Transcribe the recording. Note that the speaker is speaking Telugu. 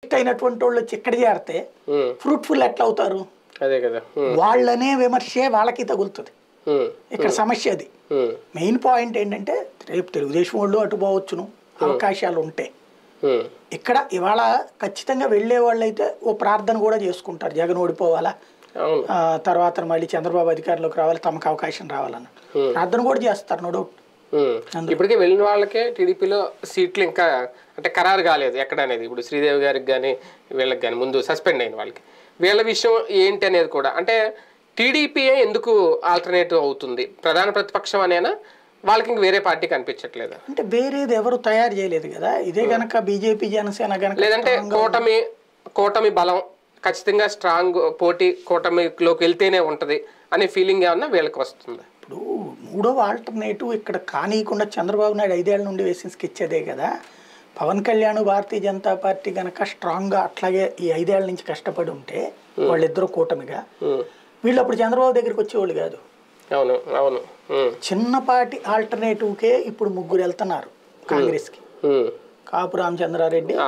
అయినటువంటి వాళ్ళు వచ్చి ఇక్కడ చేరితే ఫ్రూట్ఫుల్ ఎట్లా అవుతారు? అదే కదా, వాళ్ళనే విమర్శే వాళ్ళకి తగులుతుంది. ఇక్కడ సమస్య అది. మెయిన్ పాయింట్ ఏంటంటే రేపు తెలుగుదేశం వాళ్ళు అటు పోవచ్చును, అవకాశాలు ఉంటాయి. ఇక్కడ ఇవాళ ఖచ్చితంగా వెళ్లే వాళ్ళు అయితే ఓ ప్రార్థన కూడా చేసుకుంటారు, జగన్ ఓడిపోవాలా, తర్వాత మళ్ళీ చంద్రబాబు అధికారంలోకి రావాలి, తమకు అవకాశం రావాలన్న ప్రార్థన కూడా చేస్తారు. No doubt. ఇప్పటికే వెళ్ళిన వాళ్ళకే టీడీపీలో సీట్లు ఇంకా అంటే ఖరారు కాలేదు ఎక్కడ అనేది. ఇప్పుడు శ్రీదేవి గారికి కానీ వీళ్ళకి కానీ ముందు సస్పెండ్ అయిన వాళ్ళకి వీళ్ళ విషయం ఏంటి అనేది కూడా, అంటే టీడీపీయే ఎందుకు ఆల్టర్నేటివ్ అవుతుంది? ప్రధాన ప్రతిపక్షం అనేనా, వాళ్ళకి ఇంక వేరే పార్టీ కనిపించట్లేదు? అంటే వేరేది ఎవరు తయారు చేయలేదు కదా. ఇదే గనక బీజేపీ జనసేన గనక, లేదంటే కూటమి బలం ఖచ్చితంగా స్ట్రాంగ్ పోటీ కూటమిలోకి వెళ్తేనే ఉంటది అనే ఫీలింగ్ ఏమన్నా వీళ్ళకి వస్తుంది? ఇప్పుడు మూడవ ఆల్టర్నేటివ్ ఇక్కడ కానీయకుండా చంద్రబాబు నాయుడు 5 ఏళ్ల నుండి వేసిన స్కెచ్ అదే కదా. పవన్ కళ్యాణ్ భారతీయ జనతా పార్టీ గనక స్ట్రాంగ్గా అట్లాగే ఈ 5 ఏళ్ల నుంచి కష్టపడి ఉంటే వాళ్ళిద్దరూ కూటమిగా, వీళ్ళు అప్పుడు చంద్రబాబు దగ్గరికి వచ్చేవాళ్ళు కాదు. అవును అవును. చిన్నపాటి ఆల్టర్నేటివ్కే ఇప్పుడు 3 వెళ్తున్నారు కాంగ్రెస్కి. కాపు రామచంద్రారెడ్డి,